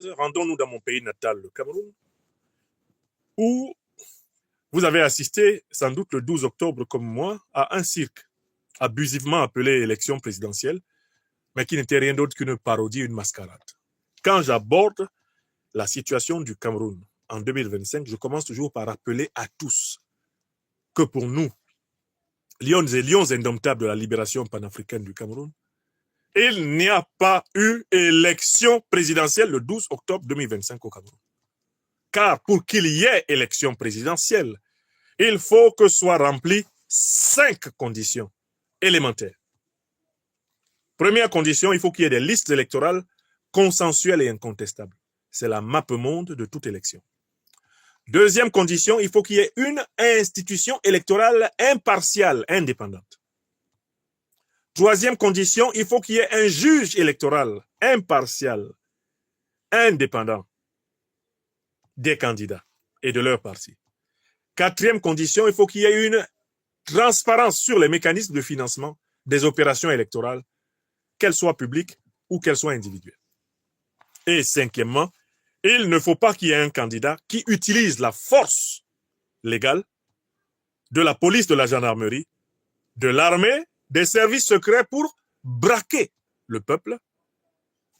Rendons-nous dans mon pays natal, le Cameroun, où vous avez assisté, sans doute le 12 octobre comme moi, à un cirque abusivement appelé élection présidentielle, mais qui n'était rien d'autre qu'une parodie, une mascarade. Quand j'aborde la situation du Cameroun en 2025, je commence toujours par rappeler à tous que pour nous, lions et lions indomptables de la libération panafricaine du Cameroun, il n'y a pas eu élection présidentielle le 12 octobre 2025 au Cameroun. Car pour qu'il y ait élection présidentielle, il faut que soient remplies 5 conditions élémentaires. Première condition, il faut qu'il y ait des listes électorales consensuelles et incontestables. C'est la mappemonde de toute élection. Deuxième condition, il faut qu'il y ait une institution électorale impartiale, indépendante. Troisième condition, il faut qu'il y ait un juge électoral impartial, indépendant des candidats et de leur parti. Quatrième condition, il faut qu'il y ait une transparence sur les mécanismes de financement des opérations électorales, qu'elles soient publiques ou qu'elles soient individuelles. Et cinquièmement, il ne faut pas qu'il y ait un candidat qui utilise la force légale de la police, de la gendarmerie, de l'armée, des services secrets pour braquer le peuple,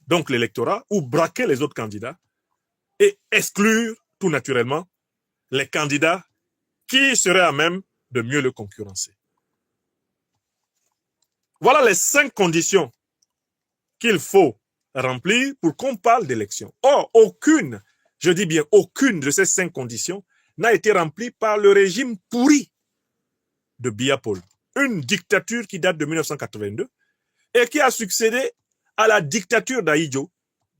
donc l'électorat, ou braquer les autres candidats, et exclure tout naturellement les candidats qui seraient à même de mieux le concurrencer. Voilà les 5 conditions qu'il faut remplir pour qu'on parle d'élection. Or, aucune, je dis bien aucune de ces 5 conditions n'a été remplie par le régime pourri de Biya Paul. Une dictature qui date de 1982 et qui a succédé à la dictature d'Ahidjo,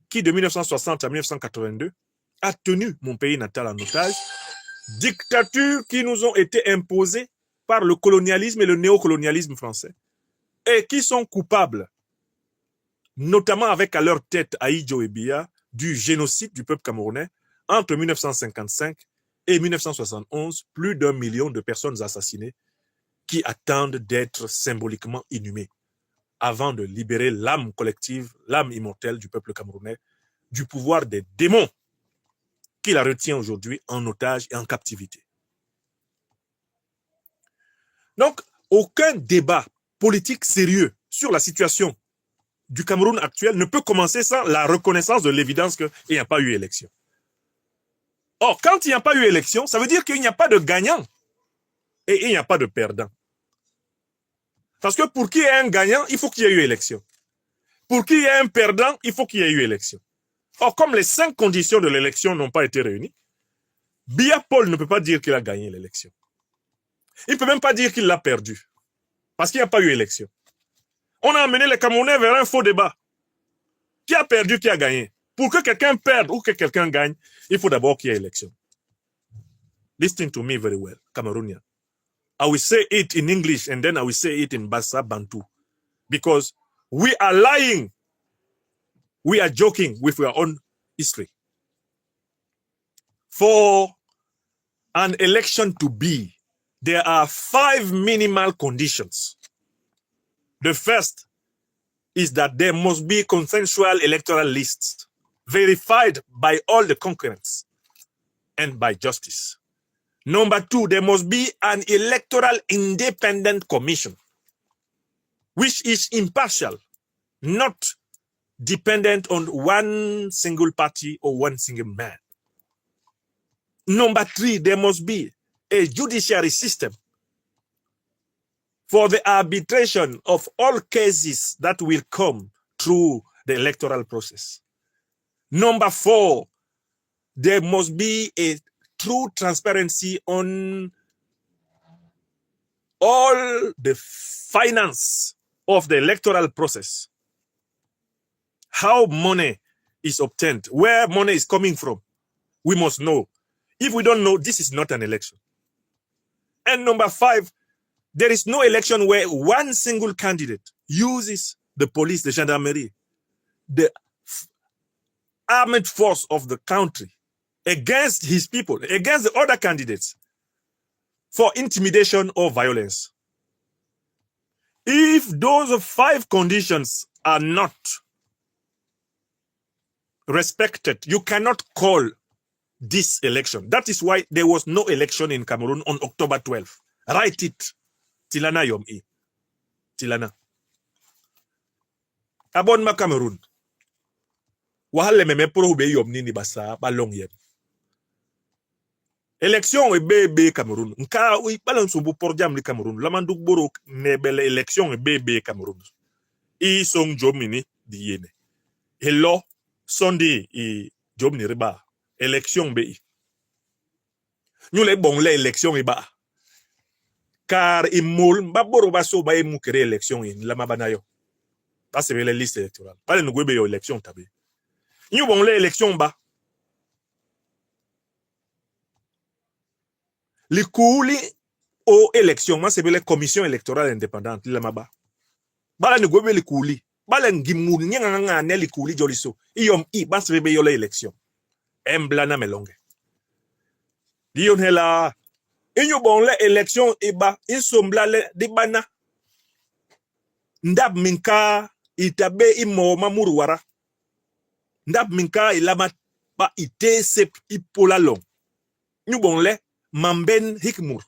qui de 1960 à 1982 a tenu mon pays natal en otage. Dictatures qui nous ont été imposées par le colonialisme et le néocolonialisme français et qui sont coupables, notamment avec à leur tête Ahidjo et Biya, du génocide du peuple camerounais entre 1955 et 1971, plus d'1 million de personnes assassinées qui attendent d'être symboliquement inhumées avant de libérer l'âme collective, l'âme immortelle du peuple camerounais, du pouvoir des démons qui la retient aujourd'hui en otage et en captivité. Donc, aucun débat politique sérieux sur la situation du Cameroun actuel ne peut commencer sans la reconnaissance de l'évidence qu'il n'y a pas eu élection. Or, quand il n'y a pas eu élection, ça veut dire qu'il n'y a pas de gagnant et il n'y a pas de perdant. Parce que pour qu'il y ait un gagnant, il faut qu'il y ait eu élection. Pour qu'il y ait un perdant, il faut qu'il y ait eu élection. Or, comme les 5 conditions de l'élection n'ont pas été réunies, Biya Paul ne peut pas dire qu'il a gagné l'élection. Il ne peut même pas dire qu'il l'a perdu. Parce qu'il n'y a pas eu élection. On a amené les Camerounais vers un faux débat. Qui a perdu, qui a gagné? Pour que quelqu'un perde ou que quelqu'un gagne, il faut d'abord qu'il y ait élection. Listen to me very well, Cameroonian. I will say it in English and then I will say it in Bassa Bantu. Because we are lying. We are joking with our own history. For an election to be, there are 5 minimal conditions. The first is that there must be consensual electoral lists verified by all the concurrents and by justice. Number 2, there must be an electoral independent commission, which is impartial, not dependent on one single party or one single man. Number 3, there must be a judiciary system for the arbitration of all cases that will come through the electoral process. Number 4, there must be a true transparency on all the finance of the electoral process. How money is obtained, where money is coming from, we must know. If we don't know, this is not an election. And number 5, there is no election where one single candidate uses the police, the gendarmerie, the armed force of the country against his people, against the other candidates for intimidation or violence. If those 5 conditions are not respected. You cannot call this election. That is why there was no election in Cameroon on October 12. Write it. Tilana yom i. Tilana. Abon ma Cameroon. Wahale meme pro be yom nini basa balong yen. Élection et bébé Cameroun. Nka oui balon sobo por jam li Cameroun. Lamanduk boro ne belle élection et bébé Cameroun. I song jomini di yene. Hello sondi i jomni riba. Élection be. Nous les bon les élections et ba. Car il moul ba boro ba so ba e mukere élection in la mabanayo. Ba c'est les listes électorales. Pas le ngwebe yo élection tabe. Nous bon les élections ba. Les couli aux élections, moi c'est la commission électorale indépendante la maba. Bala ne gobe les couli. Bala ngimou nyanga ne les couli joliso. Iyom I bas rebe yo les élections. Emblana melonge. Dion hela. Inyo bon les élections eba insombla le dibana. Ndab minka itabe imo mamuru wara. Ndab minka ilama ba ite sep ipola long. Inyo bon le Mamben Hikmur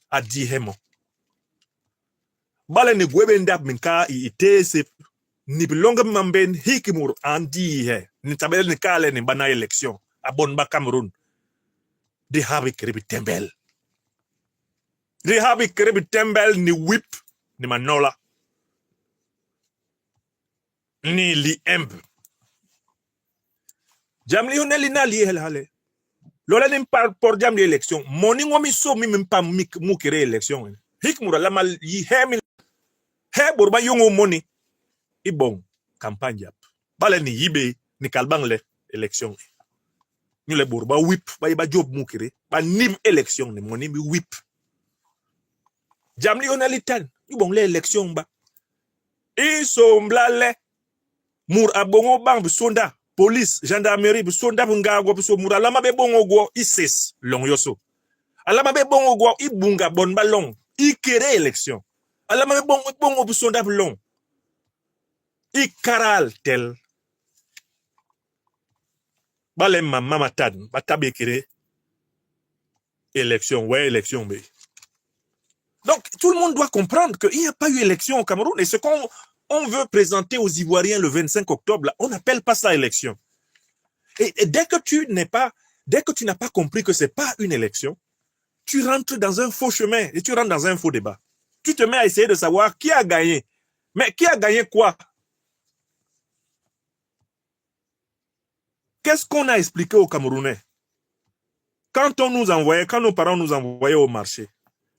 a dit hemo. Bala ne gwebe ndap minka ite se ni bilonga Mamben Hikmur andi he. Ni tabele ni kale ni bana election a bon ba Cameroon. De habi krebi tembel. De habi krebi tembel ni whip ni manola. Ni li emb. Jamli honeli na li hel hale. Lola nem par por jam de élection moni ngomi so mi mpa mu kere élection hikmura la mal yi hemi he borba yongo moni ibon campagne yap bala ni yibe ni kalbang le élection ñu le borba whip ba job mu kere ba nim élection ni moni mi whip jam li onalitan ibon le élection ba e so mblale mur abongo bang sonda police, gendarmerie, sonda bunga go so mura lama be bongo go isis long yoso. Alama be bongo go ibunga bon balong i kere élection. Alama be bongo sonda long. I karal tel. Balem mama tad batabe kere élection, ouais élection be. Donc tout le monde doit comprendre qu'il n'y a pas eu élection au Cameroun et ce qu'on veut présenter aux Ivoiriens le 25 octobre, là, on n'appelle pas ça élection. Et dès que tu n'as pas compris que c'est pas une élection, tu rentres dans un faux chemin et tu rentres dans un faux débat. Tu te mets à essayer de savoir qui a gagné. Mais qui a gagné quoi? Qu'est-ce qu'on a expliqué aux Camerounais? Quand nos parents nous envoyaient au marché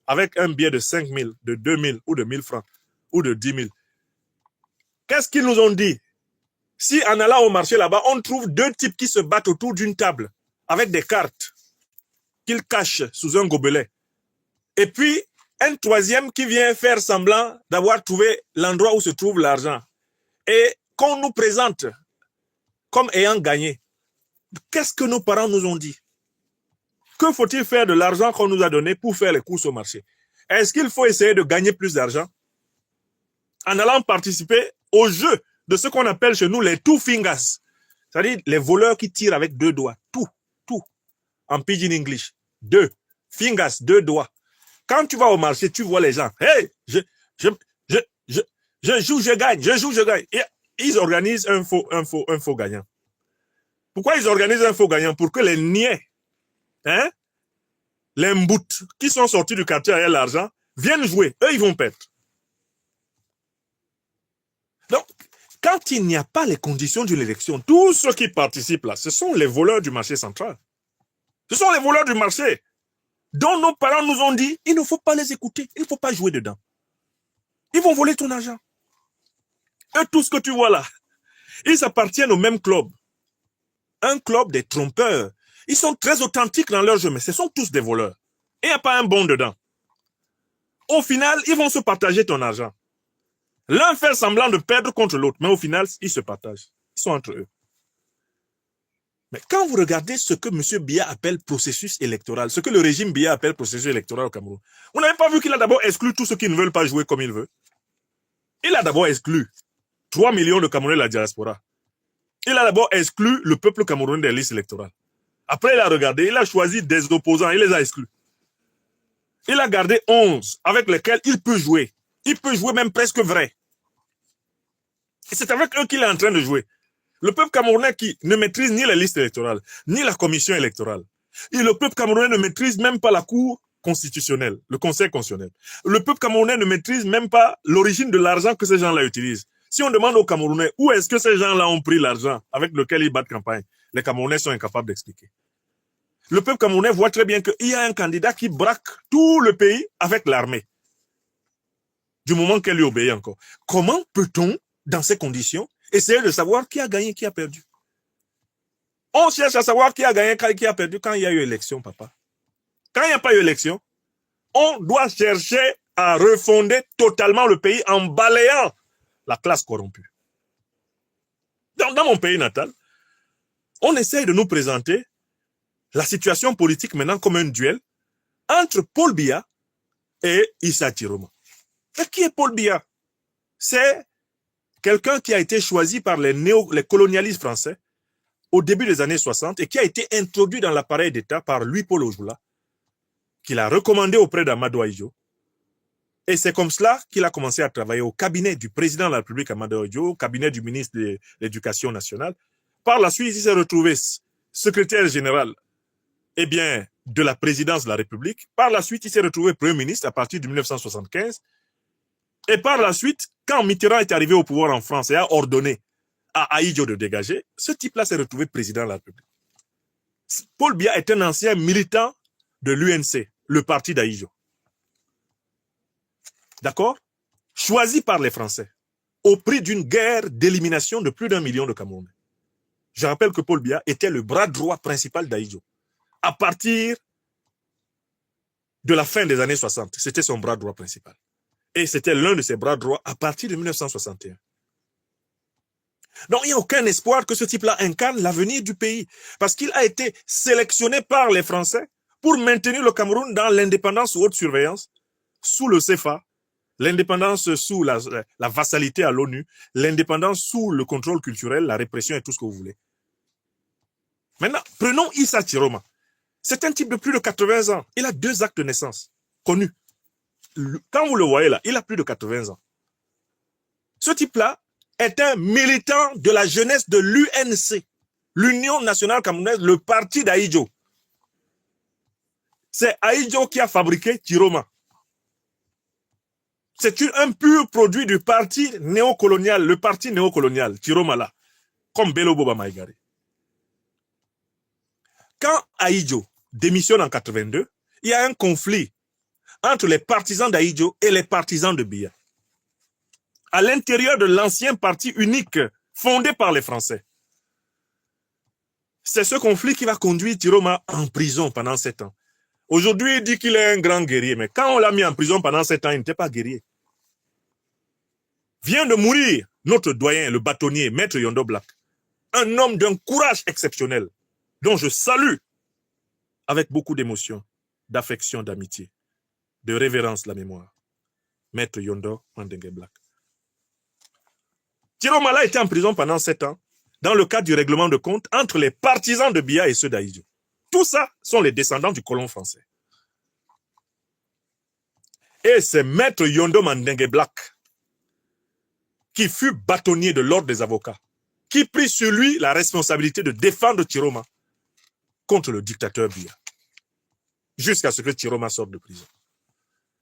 avec un billet de 5 000, de 2 000 ou de 1 000 francs ou de 10 000, qu'est-ce qu'ils nous ont dit? Si en allant au marché là-bas, on trouve deux types qui se battent autour d'une table avec des cartes qu'ils cachent sous un gobelet. Et puis, un troisième qui vient faire semblant d'avoir trouvé l'endroit où se trouve l'argent. Et qu'on nous présente comme ayant gagné. Qu'est-ce que nos parents nous ont dit? Que faut-il faire de l'argent qu'on nous a donné pour faire les courses au marché? Est-ce qu'il faut essayer de gagner plus d'argent en allant participer au jeu de ce qu'on appelle chez nous les two fingers, c'est-à-dire les voleurs qui tirent avec deux doigts, tout, en pidgin English, deux fingers, deux doigts. Quand tu vas au marché, tu vois les gens, hey, je joue, je gagne, je joue, je gagne. Et ils organisent un faux gagnant. Pourquoi ils organisent un faux gagnant? Pour que les niais, les mbouts qui sont sortis du quartier avec l'argent, viennent jouer. Eux, ils vont perdre. Donc, quand il n'y a pas les conditions de l'élection, tous ceux qui participent là, ce sont les voleurs du marché central. Ce sont les voleurs du marché dont nos parents nous ont dit, il ne faut pas les écouter, il ne faut pas jouer dedans. Ils vont voler ton argent. Et tout ce que tu vois là, ils appartiennent au même club. Un club des trompeurs. Ils sont très authentiques dans leur jeu, mais ce sont tous des voleurs. Et il n'y a pas un bon dedans. Au final, ils vont se partager ton argent. L'un fait semblant de perdre contre l'autre, mais au final, ils se partagent. Ils sont entre eux. Mais quand vous regardez ce que M. Biya appelle processus électoral, ce que le régime Biya appelle processus électoral au Cameroun, vous n'avez pas vu qu'il a d'abord exclu tous ceux qui ne veulent pas jouer comme il veut? Il a d'abord exclu 3 millions de Camerounais de la diaspora. Il a d'abord exclu le peuple camerounais des listes électorales. Après, il a regardé, il a choisi des opposants, il les a exclus. Il a gardé 11 avec lesquels il peut jouer. Il peut jouer même presque vrai. Et c'est avec eux qu'il est en train de jouer. Le peuple camerounais qui ne maîtrise ni les listes électorales, ni la commission électorale. Et le peuple camerounais ne maîtrise même pas la Cour constitutionnelle, le Conseil constitutionnel. Le peuple camerounais ne maîtrise même pas l'origine de l'argent que ces gens-là utilisent. Si on demande aux Camerounais où est-ce que ces gens-là ont pris l'argent avec lequel ils battent campagne, les Camerounais sont incapables d'expliquer. Le peuple camerounais voit très bien qu'il y a un candidat qui braque tout le pays avec l'armée. Du moment qu'elle lui obéit encore. Comment peut-on, dans ces conditions, essayer de savoir qui a gagné, qui a perdu? On cherche à savoir qui a gagné, qui a perdu quand il y a eu élection, papa. Quand il n'y a pas eu élection, on doit chercher à refonder totalement le pays en balayant la classe corrompue. Dans mon pays natal, on essaye de nous présenter la situation politique maintenant comme un duel entre Paul Biya et Issa Chiroma. Mais qui est Paul Biya? C'est quelqu'un qui a été choisi par les colonialistes français au début des années 60 et qui a été introduit dans l'appareil d'État par Louis-Paul Ojula, qu'il a recommandé auprès d'Amadou Ahidjo. Et c'est comme cela qu'il a commencé à travailler au cabinet du président de la République, Amadou Ahidjo, au cabinet du ministre de l'Éducation nationale. Par la suite, il s'est retrouvé secrétaire général de la présidence de la République. Par la suite, il s'est retrouvé Premier ministre à partir de 1975. Et par la suite, quand Mitterrand est arrivé au pouvoir en France et a ordonné à Ahidjo de dégager, ce type-là s'est retrouvé président de la République. Paul Biya est un ancien militant de l'UNC, le parti d'Ahidjo. D'accord? Choisi par les Français, au prix d'une guerre d'élimination de plus d'1 million de Camerounais. Je rappelle que Paul Biya était le bras droit principal d'Ahidjo. À partir de la fin des années 60, c'était son bras droit principal. Et c'était l'un de ses bras droits à partir de 1961. Donc, il n'y a aucun espoir que ce type-là incarne l'avenir du pays. Parce qu'il a été sélectionné par les Français pour maintenir le Cameroun dans l'indépendance sous haute surveillance, sous le CFA, l'indépendance sous la vassalité à l'ONU, l'indépendance sous le contrôle culturel, la répression et tout ce que vous voulez. Maintenant, prenons Issa Chiroma. C'est un type de plus de 80 ans. Il a 2 actes de naissance connus. Quand vous le voyez là, il a plus de 80 ans. Ce type-là est un militant de la jeunesse de l'UNC, l'Union nationale camerounaise, le parti d'Ahidjo. C'est Ahidjo qui a fabriqué Chiroma. C'est un pur produit du parti néocolonial, le parti néocolonial, Chiroma là, comme Bello Boba Maïgari. Quand Ahidjo démissionne en 82, il y a un conflit entre les partisans d'Ahidjo et les partisans de Biya. À l'intérieur de l'ancien parti unique fondé par les Français. C'est ce conflit qui va conduire Chiroma en prison pendant 7 ans. Aujourd'hui, il dit qu'il est un grand guerrier, mais quand on l'a mis en prison pendant 7 ans, il n'était pas guerrier. Vient de mourir notre doyen, le bâtonnier, Maître Yondo Black. Un homme d'un courage exceptionnel, dont je salue avec beaucoup d'émotion, d'affection, d'amitié, de révérence la mémoire. Maître Yondo Mandengue Black. Chiroma a été en prison pendant 7 ans, dans le cadre du règlement de compte entre les partisans de Biya et ceux d'Ahidjo. Tout ça sont les descendants du colon français. Et c'est Maître Yondo Mandengue Black qui fut bâtonnier de l'ordre des avocats, qui prit sur lui la responsabilité de défendre Chiroma contre le dictateur Biya, jusqu'à ce que Chiroma sorte de prison.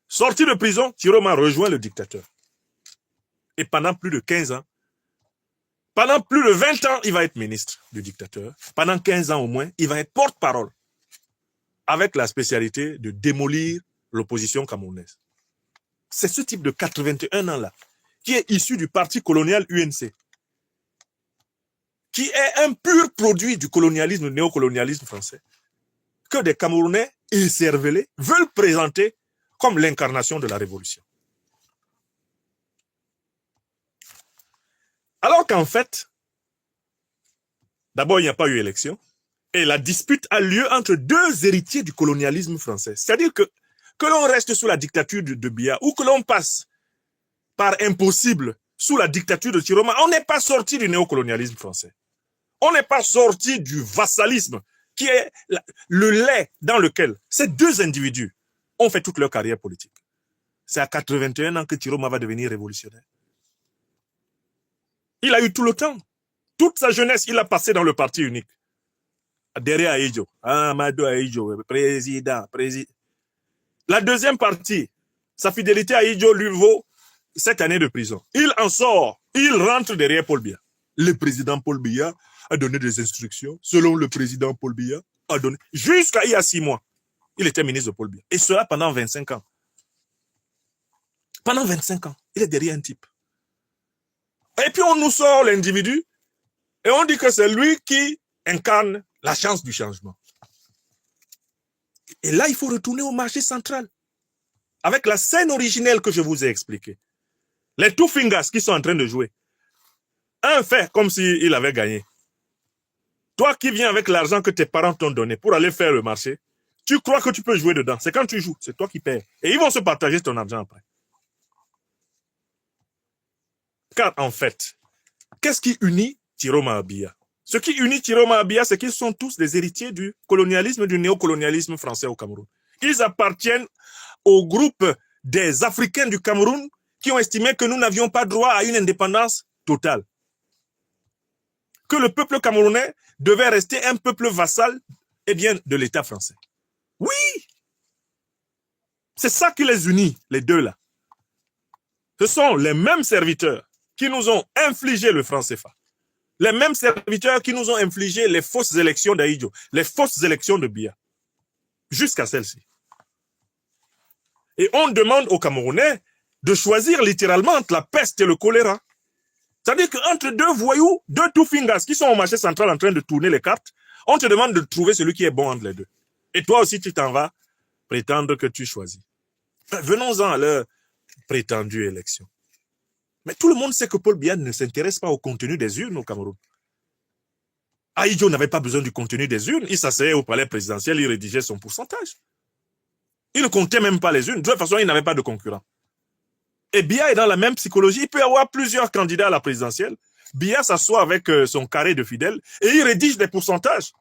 Sorti de prison, Chiroma rejoint le dictateur. Et pendant plus de 15 ans, pendant plus de 20 ans, il va être ministre du dictateur. Pendant 15 ans au moins, il va être porte-parole, avec la spécialité de démolir l'opposition camerounaise. C'est ce type de 81 ans-là, qui est issu du parti colonial UNC, qui est un pur produit du colonialisme, du néocolonialisme français, que des Camerounais écervelés veulent présenter comme l'incarnation de la révolution. Alors qu'en fait, d'abord, il n'y a pas eu élection, et la dispute a lieu entre 2 héritiers du colonialisme français. C'est-à-dire que l'on reste sous la dictature de Biya ou que l'on passe par impossible sous la dictature de Chiroma, on n'est pas sorti du néocolonialisme français. On n'est pas sorti du vassalisme, qui est le lait dans lequel ces deux individus ont fait toute leur carrière politique. C'est à 81 ans que Tiroma va devenir révolutionnaire. Il a eu tout le temps. Toute sa jeunesse, il a passé dans le parti unique. Derrière Aïdjo. Amadou Aïdjo, président. La deuxième partie, sa fidélité à Aïdjo lui vaut 7 années de prison. Il en sort. Il rentre derrière Paul Biya. Le président Paul Biya a donné des instructions. Selon le président Paul Biya, a donné. Jusqu'à il y a 6 mois, il était ministre de Paul Biya. Et cela pendant 25 ans. Pendant 25 ans, il est derrière un type. Et puis on nous sort l'individu et on dit que c'est lui qui incarne la chance du changement. Et là, il faut retourner au marché central. Avec la scène originelle que je vous ai expliquée. Les two fingers qui sont en train de jouer. Un fait comme s'il avait gagné. Toi qui viens avec l'argent que tes parents t'ont donné pour aller faire le marché, tu crois que tu peux jouer dedans. C'est quand tu joues, c'est toi qui perds. Et ils vont se partager ton argent après. Car en fait, qu'est-ce qui unit Tiroma Abiya? Ce qui unit Tiroma Abiya, c'est qu'ils sont tous des héritiers du colonialisme, du néocolonialisme français au Cameroun. Ils appartiennent au groupe des Africains du Cameroun qui ont estimé que nous n'avions pas droit à une indépendance totale. Que le peuple camerounais devait rester un peuple vassal de l'État français. Oui! C'est ça qui les unit, les deux là. Ce sont les mêmes serviteurs qui nous ont infligé le franc CFA. Les mêmes serviteurs qui nous ont infligé les fausses élections d'Aïdjo, les fausses élections de Biya, jusqu'à celle-ci. Et on demande aux Camerounais de choisir littéralement entre la peste et le choléra. C'est-à-dire qu'entre deux voyous, deux two fingers qui sont au marché central en train de tourner les cartes, on te demande de trouver celui qui est bon entre les deux. Et toi aussi, tu t'en vas prétendre que tu choisis. Venons-en à leur prétendue élection. Mais tout le monde sait que Paul Biya ne s'intéresse pas au contenu des urnes au Cameroun. Aïdjo n'avait pas besoin du contenu des urnes. Il s'asseyait au palais présidentiel, il rédigeait son pourcentage. Il ne comptait même pas les urnes. De toute façon, il n'avait pas de concurrent. Et Biya est dans la même psychologie. Il peut y avoir plusieurs candidats à la présidentielle. Biya s'assoit avec son carré de fidèles et il rédige des pourcentages.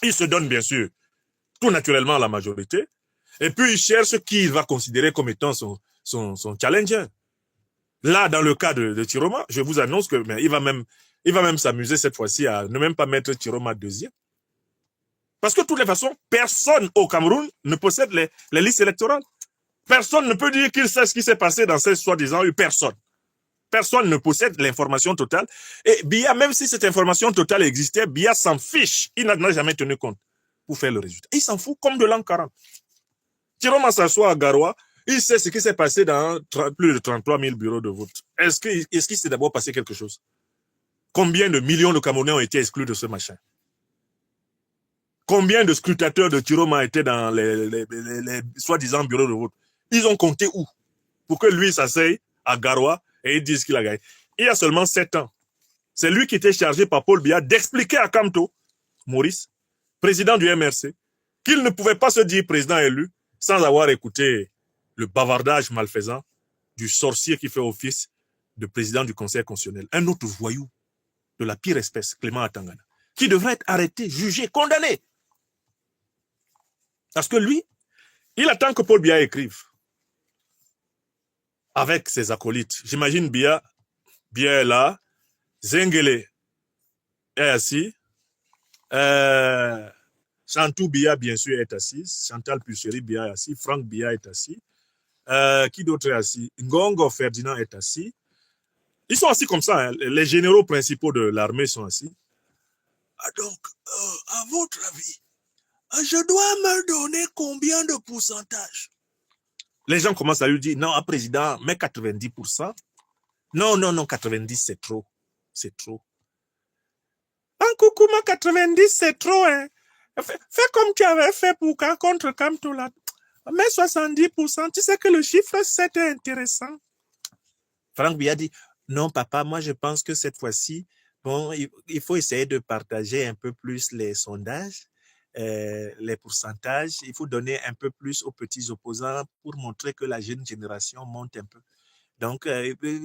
Il se donne, bien sûr, tout naturellement à la majorité. Et puis, il cherche qui il va considérer comme étant son challenger. Là, dans le cas de Tiroma, je vous annonce que il va même s'amuser cette fois-ci à ne même pas mettre Tiroma deuxième. Parce que de toutes les façons, personne au Cameroun ne possède les listes électorales. Personne ne peut dire qu'il sait ce qui s'est passé dans ces soi-disant personne. Personne ne possède l'information totale. Et Biya, même si cette information totale existait, Biya s'en fiche. Il n'a jamais tenu compte pour faire le résultat. Il s'en fout comme de l'an 40. Tiroma s'assoit à Garoua. Il sait ce qui s'est passé dans plus de 33 000 bureaux de vote. Est-ce qu'il s'est d'abord passé quelque chose? Combien de millions de Camerounais ont été exclus de ce machin? Combien de scrutateurs de Tiroma étaient dans les soi-disant bureaux de vote? Ils ont compté où? Pour que lui s'asseye à Garoua et ils disent qu'il a gagné. Il y a seulement 7 ans. C'est lui qui était chargé par Paul Biya d'expliquer à Kamto, Maurice, président du MRC, qu'il ne pouvait pas se dire président élu sans avoir écouté le bavardage malfaisant du sorcier qui fait office de président du Conseil constitutionnel. Un autre voyou de la pire espèce, Clément Atangana, qui devrait être arrêté, jugé, condamné. Parce que lui, il attend que Paul Biya écrive. Avec ses acolytes. J'imagine Biya est là, Zengele est assis, Chantou Biya, bien sûr, est assis, Chantal Pucheri Biya est assis, Franck Biya est assis, qui d'autre est assis? Ngongo Ferdinand est assis. Ils sont assis comme ça, hein. Les généraux principaux de l'armée sont assis. Ah donc, à votre avis, je dois me donner combien de pourcentage? Les gens commencent à lui dire, non, président, mais 90%. Non, 90, c'est trop. C'est trop. En Koukouma, 90, c'est trop, hein. Fais comme tu avais fait pour contre Kamtoula. Mais 70%, tu sais que le chiffre 7 est intéressant. Franck Biya dit, non, papa, moi, je pense que cette fois-ci, bon, il faut essayer de partager un peu plus les sondages. Les pourcentages, il faut donner un peu plus aux petits opposants pour montrer que la jeune génération monte un peu. Donc,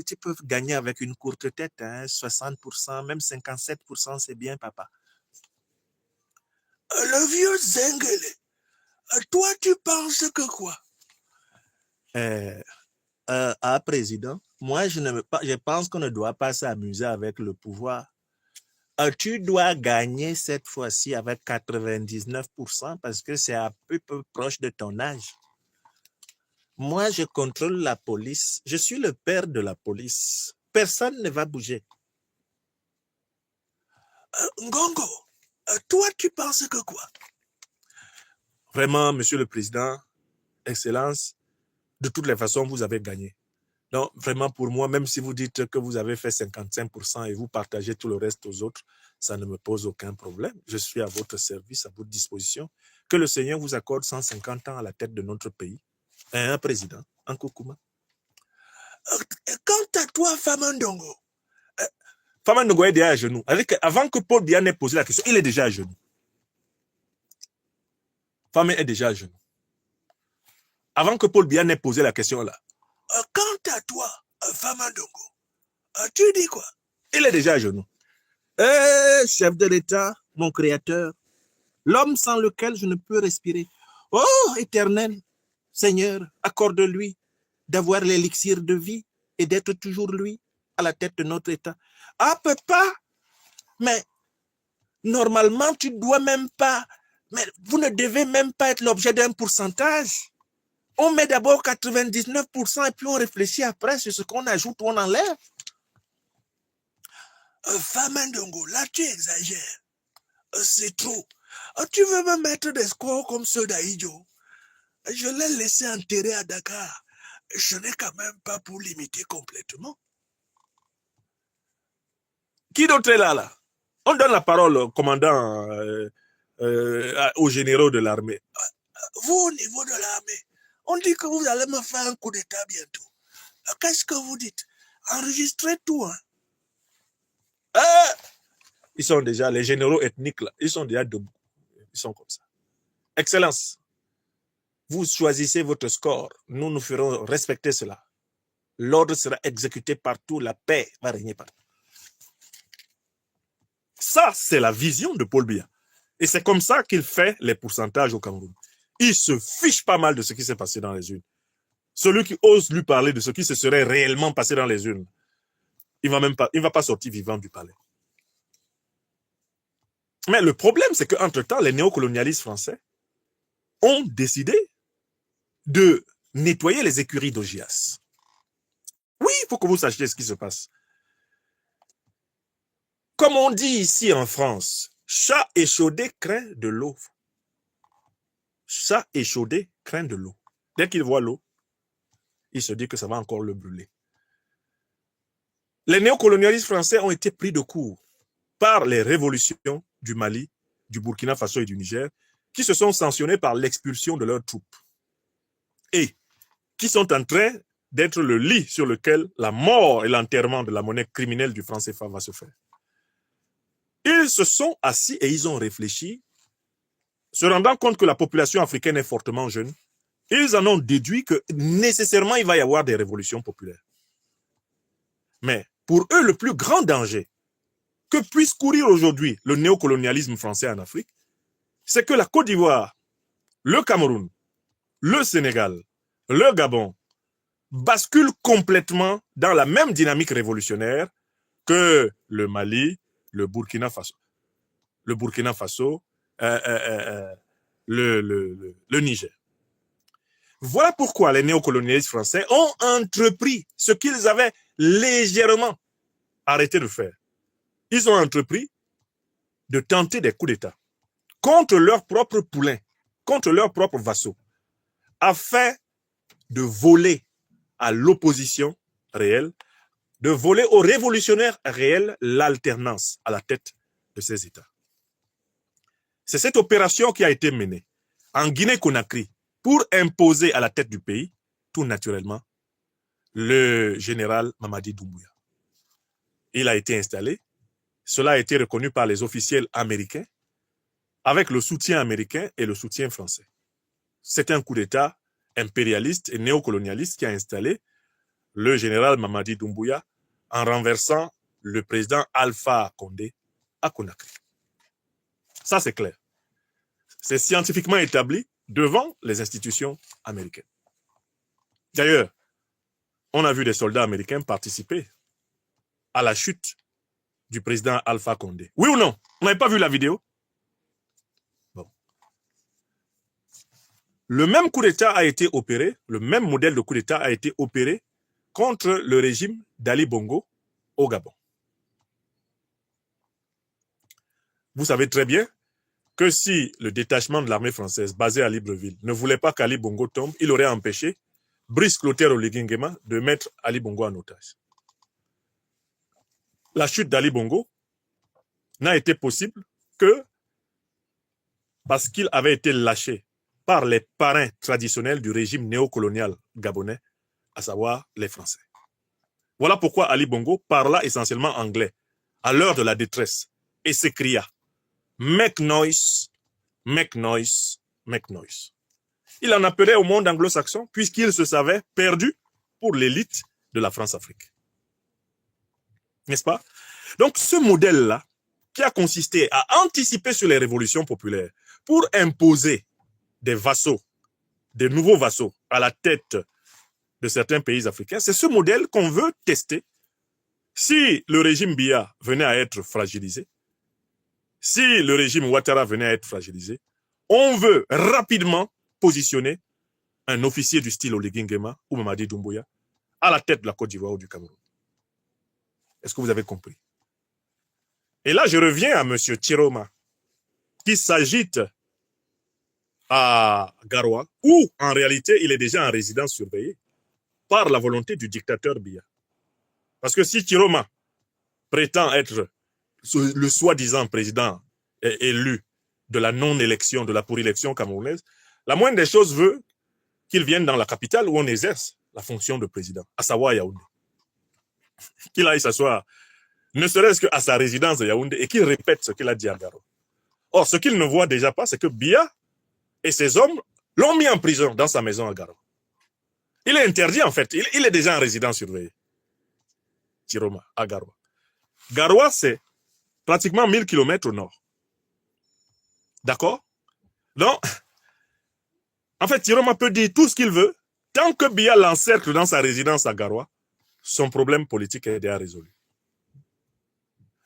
tu peux gagner avec une courte tête, hein, 60%, même 57%, c'est bien, papa. Le vieux Zengele, toi, tu penses que quoi? Président, moi, je pense qu'on ne doit pas s'amuser avec le pouvoir. Tu dois gagner cette fois-ci avec 99% parce que c'est un peu proche de ton âge. Moi, je contrôle la police. Je suis le père de la police. Personne ne va bouger. Ngongo, toi, tu penses que quoi? Vraiment, Monsieur le Président, Excellence, de toutes les façons, vous avez gagné. Donc, vraiment, pour moi, même si vous dites que vous avez fait 55% et vous partagez tout le reste aux autres, ça ne me pose aucun problème. Je suis à votre service, à votre disposition. Que le Seigneur vous accorde 150 ans à la tête de notre pays. Et un président, un Koukouma. Quant à toi, Famandongo. Famandongo est déjà à genoux. Avant que Paul Biya n'ait posé la question, il est déjà à genoux. Famandongo est déjà à genoux. Avant que Paul Biya n'ait posé la question là. Quant à toi, Famandongo, tu dis quoi? Il est déjà à genoux. Chef de l'État, mon créateur, l'homme sans lequel je ne peux respirer. Oh, éternel, Seigneur, accorde-lui d'avoir l'élixir de vie et d'être toujours lui à la tête de notre État. Ah, papa, mais normalement, tu dois même pas, mais vous ne devez même pas être l'objet d'un pourcentage. On met d'abord 99% et puis on réfléchit après sur ce qu'on ajoute ou on enlève. Famandongo, là, tu exagères. C'est trop. Tu veux me mettre des scores comme ceux d'Aïdjo? Je l'ai laissé enterrer à Dakar. Je n'ai quand même pas pour limiter complètement. Qui d'autre est là? On donne la parole au commandant, aux généraux de l'armée. Vous, au niveau de l'armée, on dit que vous allez me faire un coup d'état bientôt. Qu'est-ce que vous dites? Enregistrez tout, hein? Ils sont déjà, les généraux ethniques, là, ils sont déjà debout. Ils sont comme ça. Excellence, vous choisissez votre score. Nous nous ferons respecter cela. L'ordre sera exécuté partout. La paix va régner partout. Ça, c'est la vision de Paul Biya. Et c'est comme ça qu'il fait les pourcentages au Cameroun. Il se fiche pas mal de ce qui s'est passé dans les urnes. Celui qui ose lui parler de ce qui se serait réellement passé dans les urnes, il va pas sortir vivant du palais. Mais le problème, c'est qu'entre-temps, les néocolonialistes français ont décidé de nettoyer les écuries d'Ogias. Oui, il faut que vous sachiez ce qui se passe. Comme on dit ici en France, chat échaudé craint de l'eau. Chat échaudé craint de l'eau. Dès qu'il voit l'eau, il se dit que ça va encore le brûler. Les néocolonialistes français ont été pris de court par les révolutions du Mali, du Burkina Faso et du Niger, qui se sont sanctionnées par l'expulsion de leurs troupes et qui sont en train d'être le lit sur lequel la mort et l'enterrement de la monnaie criminelle du franc CFA va se faire. Ils se sont assis et ils ont réfléchi, se rendant compte que la population africaine est fortement jeune. Ils en ont déduit que nécessairement il va y avoir des révolutions populaires. Mais pour eux, le plus grand danger que puisse courir aujourd'hui le néocolonialisme français en Afrique, c'est que la Côte d'Ivoire, le Cameroun, le Sénégal, le Gabon basculent complètement dans la même dynamique révolutionnaire que le Mali, le Burkina Faso, le Niger. Voilà pourquoi les néocolonialistes français ont entrepris ce qu'ils avaient légèrement arrêté de faire. Ils ont entrepris de tenter des coups d'État contre leurs propres poulains, contre leurs propres vassaux, afin de voler à l'opposition réelle, de voler aux révolutionnaires réels l'alternance à la tête de ces États. C'est cette opération qui a été menée en Guinée-Conakry pour imposer à la tête du pays, tout naturellement, le général Mamadi Doumbouya. Il a été installé. Cela a été reconnu par les officiels américains avec le soutien américain et le soutien français. C'est un coup d'État impérialiste et néocolonialiste qui a installé le général Mamadi Doumbouya en renversant le président Alpha Condé à Conakry. Ça, c'est clair. C'est scientifiquement établi devant les institutions américaines. D'ailleurs, on a vu des soldats américains participer à la chute du président Alpha Condé. Oui ou non? On n'avait pas vu la vidéo? Bon. Le même coup d'État a été opéré, le même modèle de coup d'État a été opéré contre le régime d'Ali Bongo au Gabon. Vous savez très bien que si le détachement de l'armée française basé à Libreville ne voulait pas qu'Ali Bongo tombe, il aurait empêché Brice Clotaire Oligui Nguema de mettre Ali Bongo en otage. La chute d'Ali Bongo n'a été possible que parce qu'il avait été lâché par les parrains traditionnels du régime néocolonial gabonais, à savoir les Français. Voilà pourquoi Ali Bongo parla essentiellement anglais à l'heure de la détresse et s'écria « Make noise, make noise, make noise ». Il en appelait au monde anglo-saxon puisqu'il se savait perdu pour l'élite de la France-Afrique. N'est-ce pas? Donc ce modèle-là, qui a consisté à anticiper sur les révolutions populaires pour imposer des vassaux, des nouveaux vassaux à la tête de certains pays africains, c'est ce modèle qu'on veut tester si le régime Biya venait à être fragilisé, si le régime Ouattara venait à être fragilisé. On veut rapidement positionner un officier du style Oligui Nguema ou Mamadi Doumbouya à la tête de la Côte d'Ivoire ou du Cameroun. Est-ce que vous avez compris? Et là, je reviens à M. Tiroma, qui s'agite à Garoua, où en réalité, il est déjà en résidence surveillée par la volonté du dictateur Biya. Parce que si Tiroma prétend être le soi-disant président élu de la non-élection, de la pour-élection camerounaise, la moindre des choses veut qu'il vienne dans la capitale où on exerce la fonction de président, à savoir Yaoundé. Qu'il aille s'asseoir, ne serait-ce qu'à sa résidence de Yaoundé, et qu'il répète ce qu'il a dit à Garo. Or, ce qu'il ne voit déjà pas, c'est que Biya et ses hommes l'ont mis en prison dans sa maison à Garo. Il est interdit, en fait. Il est déjà en résidence surveillée. Tiroma, à Garoua. Garoua, c'est pratiquement 1000 km au nord. D'accord? Donc, en fait, Tiroma peut dire tout ce qu'il veut. Tant que Biya l'encercle dans sa résidence à Garoua, son problème politique est déjà résolu.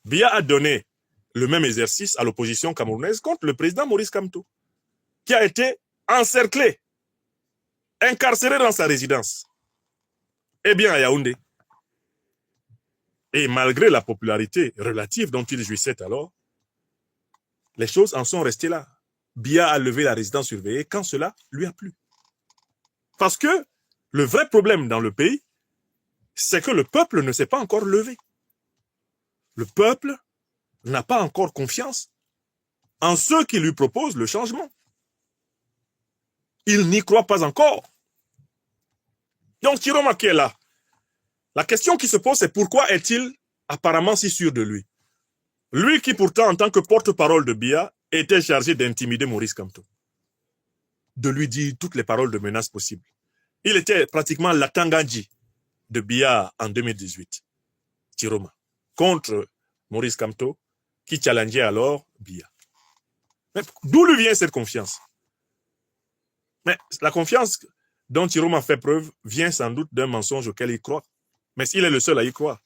Biya a donné le même exercice à l'opposition camerounaise contre le président Maurice Kamto, qui a été encerclé, incarcéré dans sa résidence. Eh bien, à Yaoundé. Et malgré la popularité relative dont il jouissait alors, les choses en sont restées là. Biya a levé la résidence surveillée quand cela lui a plu. Parce que le vrai problème dans le pays, c'est que le peuple ne s'est pas encore levé. Le peuple n'a pas encore confiance en ceux qui lui proposent le changement. Il n'y croit pas encore. Donc Tiroma qui est là, la question qui se pose, c'est pourquoi est-il apparemment si sûr de lui? Lui qui pourtant, en tant que porte-parole de Biya, était chargé d'intimider Maurice Kamto, de lui dire toutes les paroles de menace possibles. Il était pratiquement l'Atangandji de Biya en 2018, Tiroma, contre Maurice Kamto, qui challengeait alors Biya. Mais d'où lui vient cette confiance? Mais la confiance dont Tiroma fait preuve vient sans doute d'un mensonge auquel il croit. Mais il est le seul à y croire.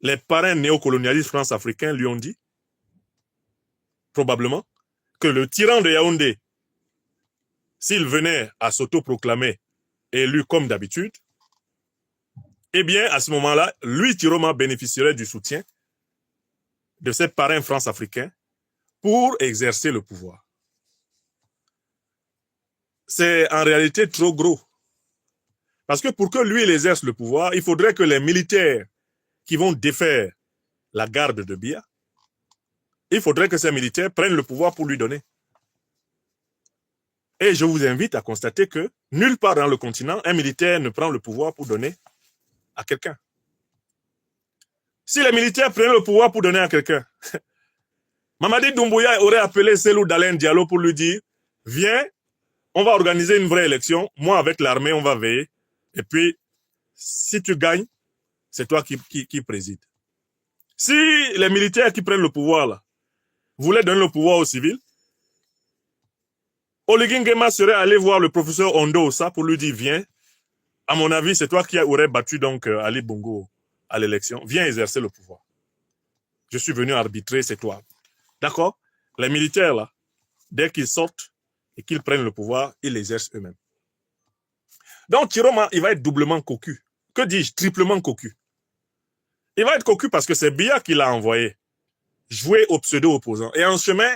Les parrains néocolonialistes france-africains lui ont dit, probablement, que le tyran de Yaoundé, s'il venait à s'autoproclamer élu comme d'habitude, eh bien, à ce moment-là, lui, Tiroma, bénéficierait du soutien de ses parrains france-africains pour exercer le pouvoir. C'est en réalité trop gros. Parce que pour que lui, il exerce le pouvoir, il faudrait que les militaires qui vont défaire la garde de Biya, il faudrait que ces militaires prennent le pouvoir pour lui donner. Et je vous invite à constater que nulle part dans le continent, un militaire ne prend le pouvoir pour donner à quelqu'un. Si les militaires prenaient le pouvoir pour donner à quelqu'un, Mamadi Doumbouya aurait appelé Cellou Dalein Diallo pour lui dire « Viens, on va organiser une vraie élection, moi avec l'armée, on va veiller, et puis si tu gagnes, c'est toi qui préside. Si les militaires qui prennent le pouvoir là voulaient donner le pouvoir aux civils, Oligui Nguema serait allé voir le professeur Ondo Ossa pour lui dire viens. À mon avis, c'est toi qui aurais battu donc Ali Bongo à l'élection. Viens exercer le pouvoir. Je suis venu arbitrer, c'est toi. D'accord? Les militaires là, dès qu'ils sortent et qu'ils prennent le pouvoir, ils l'exercent eux-mêmes. Donc Chiroma, il va être doublement cocu. Que dis-je? Triplement cocu. Il va être cocu parce que c'est Biya qui l'a envoyé jouer au pseudo-opposant. Et en chemin,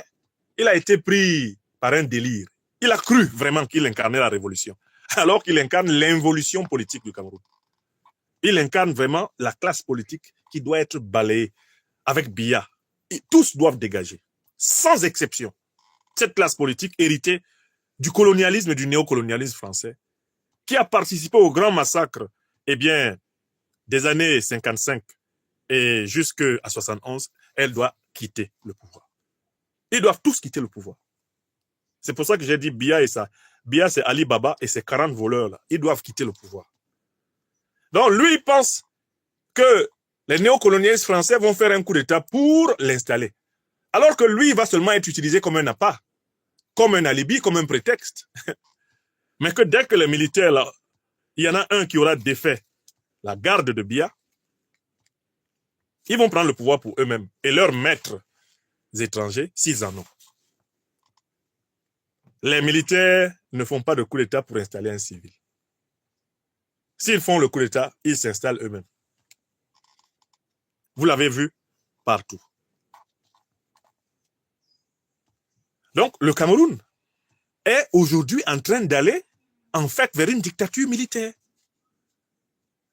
il a été pris par un délire. Il a cru vraiment qu'il incarnait la révolution, alors qu'il incarne l'involution politique du Cameroun. Il incarne vraiment la classe politique qui doit être balayée avec Biya. Et tous doivent dégager, sans exception. Cette classe politique héritée du colonialisme et du néocolonialisme français, qui a participé au grand massacre, eh bien, des années 55 et jusqu'à 71, elle doit quitter le pouvoir. Ils doivent tous quitter le pouvoir. C'est pour ça que j'ai dit Biya et ça. Biya, c'est Ali Baba et ses 40 voleurs là. Ils doivent quitter le pouvoir. Donc, lui, il pense que les néocolonialistes français vont faire un coup d'État pour l'installer. Alors que lui, il va seulement être utilisé comme un appât, comme un alibi, comme un prétexte. Mais que dès que les militaires, là, il y en a un qui aura défait la garde de Biya, ils vont prendre le pouvoir pour eux-mêmes et leurs maîtres étrangers, s'ils en ont. Les militaires ne font pas de coup d'État pour installer un civil. S'ils font le coup d'État, ils s'installent eux-mêmes. Vous l'avez vu partout. Donc, le Cameroun est aujourd'hui en train d'aller, en fait, vers une dictature militaire.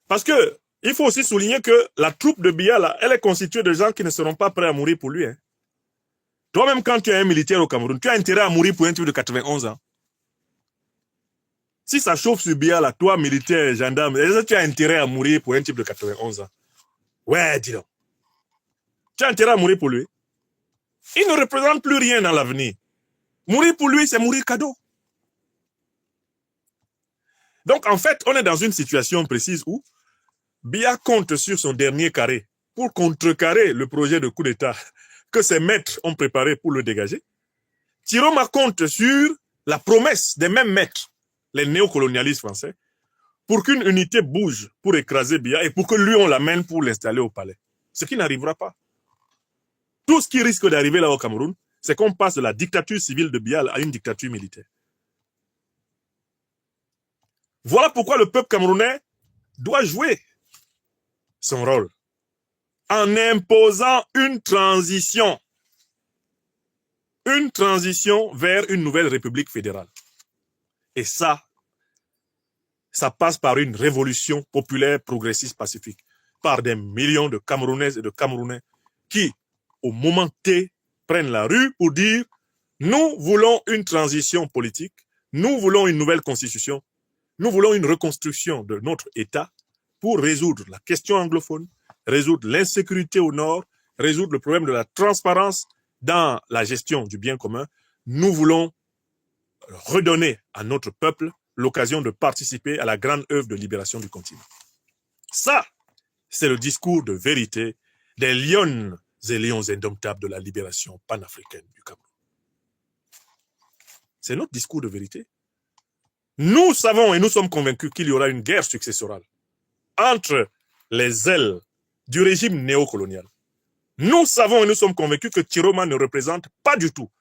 Parce que il faut aussi souligner que la troupe de Biya, là, elle est constituée de gens qui ne seront pas prêts à mourir pour lui. Hein. Toi-même, quand tu es un militaire au Cameroun, tu as intérêt à mourir pour un type de 91 ans. Si ça chauffe sur Biya, là, toi, militaire, gendarme, tu as intérêt à mourir pour un type de 91 ans. Ouais, dis donc. Tu as intérêt à mourir pour lui. Il ne représente plus rien dans l'avenir. Mourir pour lui, c'est mourir cadeau. Donc, en fait, on est dans une situation précise où Biya compte sur son dernier carré pour contrecarrer le projet de coup d'État que ses maîtres ont préparé pour le dégager. Chiroma compte sur la promesse des mêmes maîtres, les néocolonialistes français, pour qu'une unité bouge pour écraser Biya et pour que lui, on l'amène pour l'installer au palais. Ce qui n'arrivera pas. Tout ce qui risque d'arriver là au Cameroun, c'est qu'on passe de la dictature civile de Biya à une dictature militaire. Voilà pourquoi le peuple camerounais doit jouer son rôle en imposant une transition vers une nouvelle république fédérale. Et ça passe par une révolution populaire, progressiste, pacifique, par des millions de Camerounaises et de Camerounais qui, au moment T, prennent la rue pour dire « Nous voulons une transition politique, nous voulons une nouvelle constitution, nous voulons une reconstruction de notre État pour résoudre la question anglophone, résoudre l'insécurité au nord, résoudre le problème de la transparence dans la gestion du bien commun. Nous voulons redonner à notre peuple l'occasion de participer à la grande œuvre de libération du continent. » Ça, c'est le discours de vérité des lions et lions indomptables de la libération panafricaine du Cameroun. C'est notre discours de vérité. Nous savons et nous sommes convaincus qu'il y aura une guerre successorale entre les ailes du régime néocolonial. Nous savons et nous sommes convaincus que Chiroma ne représente pas du tout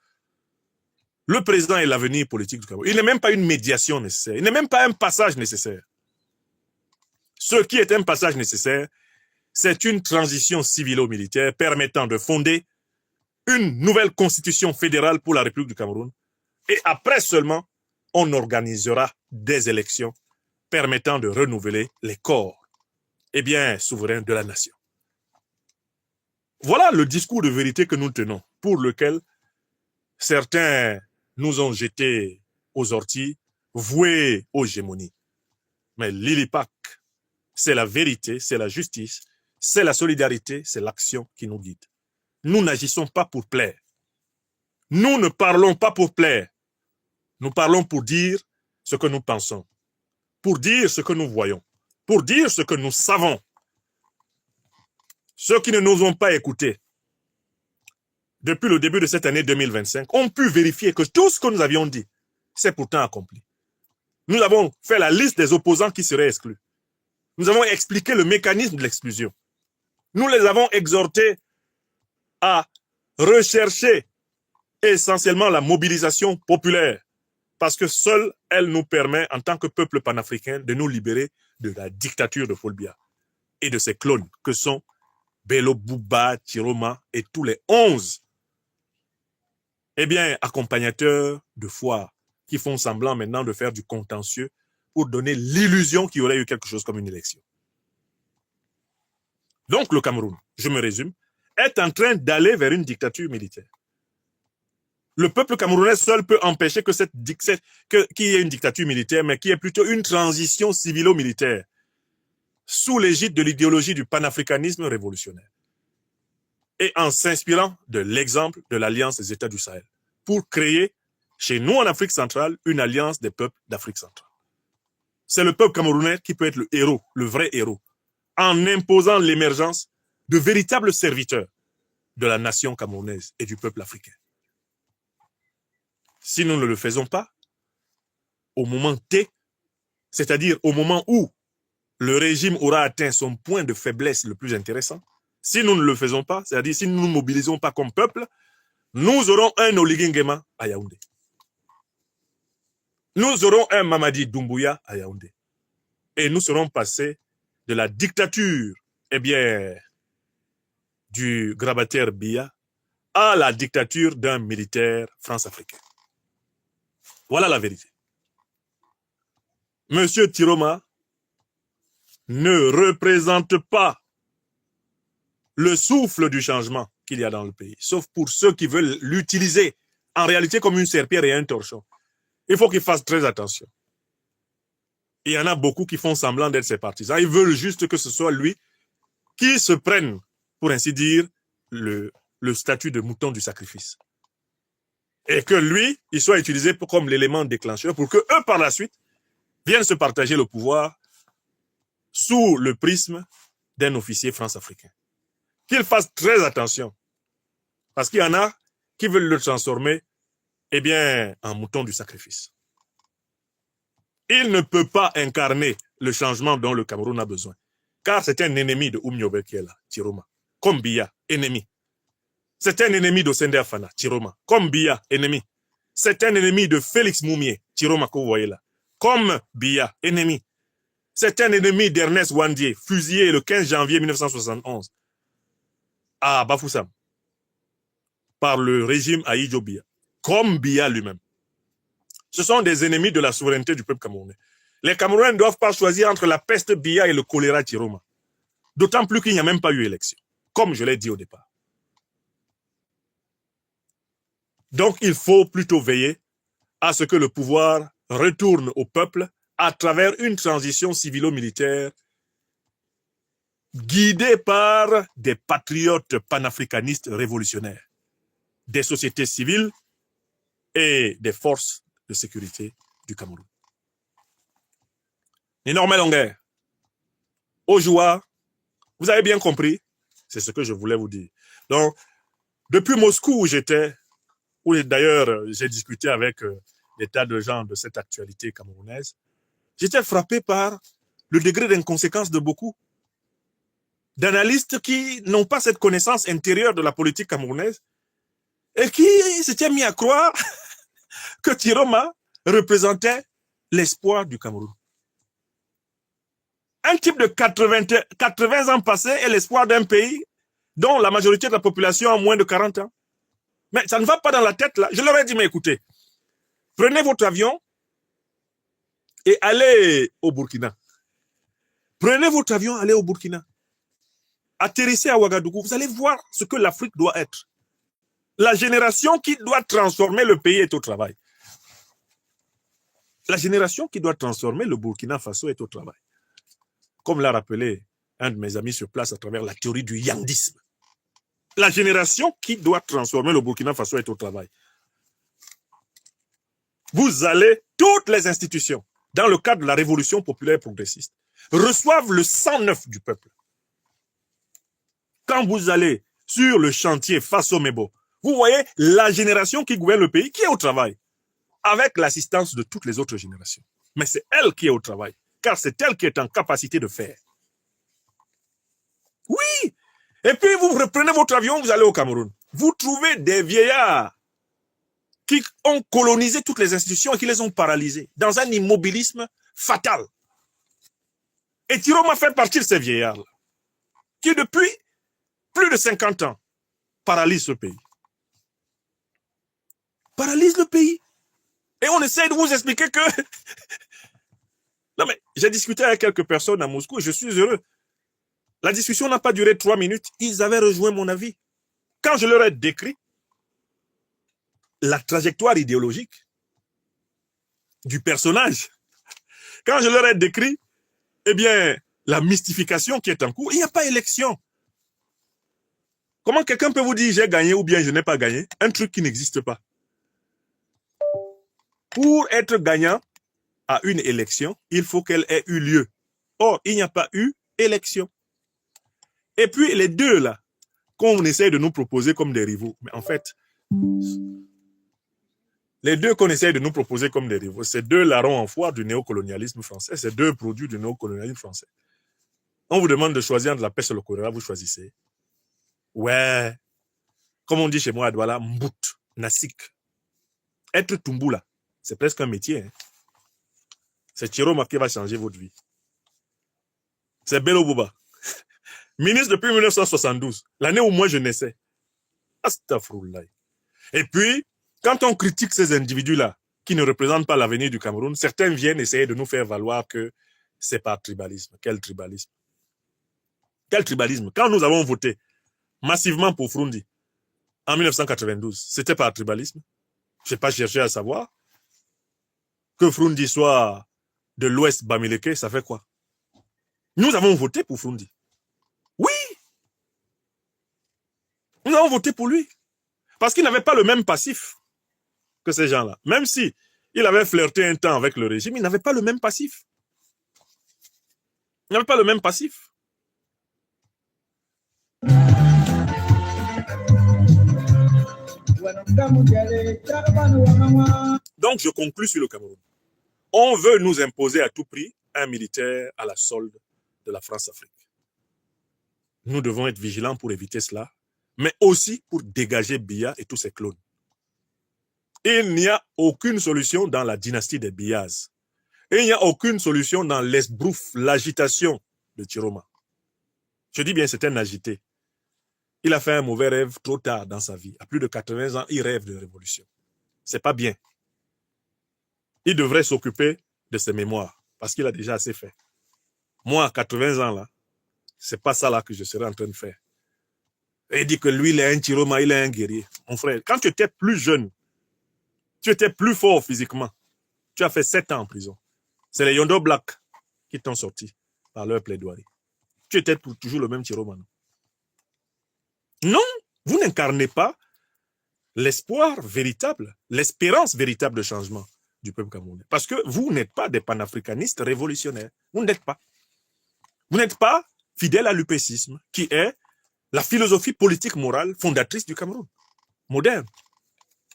le présent et l'avenir politique du Cameroun. Il n'est même pas une médiation nécessaire. Il n'est même pas un passage nécessaire. Ce qui est un passage nécessaire, c'est une transition civilo-militaire permettant de fonder une nouvelle constitution fédérale pour la République du Cameroun. Et après seulement, on organisera des élections permettant de renouveler les corps souverains de la nation. Voilà le discours de vérité que nous tenons, pour lequel certains nous ont jetés aux orties, voués aux gémonies. Mais l'ILIPAC, c'est la vérité, c'est la justice, c'est la solidarité, c'est l'action qui nous guide. Nous n'agissons pas pour plaire. Nous ne parlons pas pour plaire. Nous parlons pour dire ce que nous pensons, pour dire ce que nous voyons, pour dire ce que nous savons. Ceux qui ne nous ont pas écoutés depuis le début de cette année 2025 ont pu vérifier que tout ce que nous avions dit, c'est pourtant accompli. Nous avons fait la liste des opposants qui seraient exclus. Nous avons expliqué le mécanisme de l'exclusion. Nous les avons exhortés à rechercher essentiellement la mobilisation populaire, parce que seule elle nous permet, en tant que peuple panafricain, de nous libérer de la dictature de Paul Biya et de ses clones que sont Bello, Bouba, Tiroma et tous les 11 accompagnateurs de foire qui font semblant maintenant de faire du contentieux pour donner l'illusion qu'il y aurait eu quelque chose comme une élection. Donc le Cameroun, je me résume, est en train d'aller vers une dictature militaire. Le peuple camerounais seul peut empêcher qu'il y ait une dictature militaire, mais qu'il y ait plutôt une transition civilo-militaire sous l'égide de l'idéologie du panafricanisme révolutionnaire et en s'inspirant de l'exemple de l'Alliance des États du Sahel pour créer chez nous en Afrique centrale une alliance des peuples d'Afrique centrale. C'est le peuple camerounais qui peut être le héros, le vrai héros, en imposant l'émergence de véritables serviteurs de la nation camerounaise et du peuple africain. Si nous ne le faisons pas, au moment T, c'est-à-dire au moment où le régime aura atteint son point de faiblesse le plus intéressant, si nous ne le faisons pas, c'est-à-dire si nous ne nous mobilisons pas comme peuple, nous aurons un Oligui Nguema à Yaoundé. Nous aurons un Mamadi Doumbouya à Yaoundé. Et nous serons passés de la dictature, du grabataire Biya à la dictature d'un militaire france-africain. Voilà la vérité. Monsieur Tiroma ne représente pas le souffle du changement qu'il y a dans le pays, sauf pour ceux qui veulent l'utiliser en réalité comme une serpillère et un torchon. Il faut qu'ils fassent très attention. Il y en a beaucoup qui font semblant d'être ses partisans. Ils veulent juste que ce soit lui qui se prenne, pour ainsi dire, le statut de mouton du sacrifice. Et que lui, il soit utilisé comme l'élément déclencheur pour que eux, par la suite, viennent se partager le pouvoir sous le prisme d'un officier france-africain. Qu'ils fassent très attention. Parce qu'il y en a qui veulent le transformer, en mouton du sacrifice. Il ne peut pas incarner le changement dont le Cameroun a besoin. Car c'est un ennemi de Oumniobé qui est là, Tiroma. Comme Biya, ennemi. C'est un ennemi de Sende Afana, Tiroma. Comme Biya, ennemi. C'est un ennemi de Félix Moumié, Tiroma que vous voyez là. Comme Biya, ennemi. C'est un ennemi d'Ernest Wandier, fusillé le 15 janvier 1971 à Bafoussam par le régime Ahidjo Biya. Comme Biya lui-même. Ce sont des ennemis de la souveraineté du peuple camerounais. Les Camerounais ne doivent pas choisir entre la peste Biya et le choléra Tiroma. D'autant plus qu'il n'y a même pas eu élection, comme je l'ai dit au départ. Donc il faut plutôt veiller à ce que le pouvoir retourne au peuple à travers une transition civilo-militaire guidée par des patriotes panafricanistes révolutionnaires, des sociétés civiles et des forces de sécurité du Cameroun. Énorme longueur. Au joie, vous avez bien compris, c'est ce que je voulais vous dire. Donc, depuis Moscou où j'étais, où d'ailleurs j'ai discuté avec des tas de gens de cette actualité camerounaise, j'étais frappé par le degré d'inconséquence de beaucoup d'analystes qui n'ont pas cette connaissance intérieure de la politique camerounaise et qui s'étaient mis à croire que Tiroma représentait l'espoir du Cameroun. Un type de 80 ans passés est l'espoir d'un pays dont la majorité de la population a moins de 40 ans. Mais ça ne va pas dans la tête là. Je leur ai dit, mais écoutez, prenez votre avion et allez au Burkina. Prenez votre avion, allez au Burkina. Atterrissez à Ouagadougou. Vous allez voir ce que l'Afrique doit être. La génération qui doit transformer le pays est au travail. La génération qui doit transformer le Burkina Faso est au travail. Comme l'a rappelé un de mes amis sur place à travers la théorie du yandisme. La génération qui doit transformer le Burkina Faso est au travail. Vous allez, toutes les institutions, dans le cadre de la révolution populaire progressiste, reçoivent le sang neuf du peuple. Quand vous allez sur le chantier face au Mebo, vous voyez la génération qui gouverne le pays qui est au travail, avec l'assistance de toutes les autres générations. Mais c'est elle qui est au travail, car c'est elle qui est en capacité de faire. Oui. Et puis vous reprenez votre avion, vous allez au Cameroun. Vous trouvez des vieillards qui ont colonisé toutes les institutions et qui les ont paralysées dans un immobilisme fatal. Et Tiroma fait partie de ces vieillards-là, qui depuis plus de 50 ans paralysent ce pays. Paralyse le pays. Et on essaie de vous expliquer que... Non mais, j'ai discuté avec quelques personnes à Moscou et je suis heureux. La discussion n'a pas duré 3 minutes. Ils avaient rejoint mon avis. Quand je leur ai décrit la trajectoire idéologique du personnage, quand je leur ai décrit, eh bien, la mystification qui est en cours, il n'y a pas élection. Comment quelqu'un peut vous dire j'ai gagné ou bien je n'ai pas gagné? Un truc qui n'existe pas. Pour être gagnant à une élection, il faut qu'elle ait eu lieu. Or, il n'y a pas eu élection. Et puis, les deux là, qu'on essaye de nous proposer comme des rivaux, mais en fait, les deux qu'on essaye de nous proposer comme des rivaux, c'est deux larrons en foire du néocolonialisme français, c'est deux produits du néocolonialisme français. On vous demande de choisir entre la peste et le choléra, vous choisissez. Ouais, comme on dit chez moi à Douala, mbout, nasik. Être Tumbula, c'est presque un métier. Hein. C'est Tiroma qui va changer votre vie. C'est Bello Bouba. Ministre depuis 1972, l'année où moi je naissais. Astaghfirullah. Et puis, quand on critique ces individus-là, qui ne représentent pas l'avenir du Cameroun, certains viennent essayer de nous faire valoir que c'est par tribalisme. Quel tribalisme? Quel tribalisme? Quand nous avons voté massivement pour Frundi, en 1992, c'était par tribalisme. Je n'ai pas cherché à savoir. Que Frundi soit de l'Ouest Bamileke, ça fait quoi? Nous avons voté pour Frundi. Oui! Nous avons voté pour lui. Parce qu'il n'avait pas le même passif que ces gens-là. Même si il avait flirté un temps avec le régime, il n'avait pas le même passif. Il n'avait pas le même passif. Donc, je conclus sur le Cameroun. On veut nous imposer à tout prix un militaire à la solde de la France-Afrique. Nous devons être vigilants pour éviter cela, mais aussi pour dégager Biya et tous ses clones. Il n'y a aucune solution dans la dynastie des Biyaz. Il n'y a aucune solution dans l'esbrouf, l'agitation de Tiroma. Je dis bien, c'est un agité. Il a fait un mauvais rêve trop tard dans sa vie. À plus de 80 ans, il rêve de révolution. C'est pas bien. Il devrait s'occuper de ses mémoires, parce qu'il a déjà assez fait. Moi, à 80 ans, là, c'est pas ça là que je serais en train de faire. Et il dit que lui, il est un Tiroma, il est un guerrier. Mon frère, quand tu étais plus jeune, tu étais plus fort physiquement, tu as fait 7 ans en prison. C'est les Yondo Black qui t'ont sorti par leur plaidoirie. Tu étais toujours le même Tiroma. Non, vous n'incarnez pas l'espoir véritable, l'espérance véritable de changement du peuple camerounais. Parce que vous n'êtes pas des panafricanistes révolutionnaires. Vous n'êtes pas. Vous n'êtes pas fidèle à l'upécisme, qui est la philosophie politique morale fondatrice du Cameroun, moderne.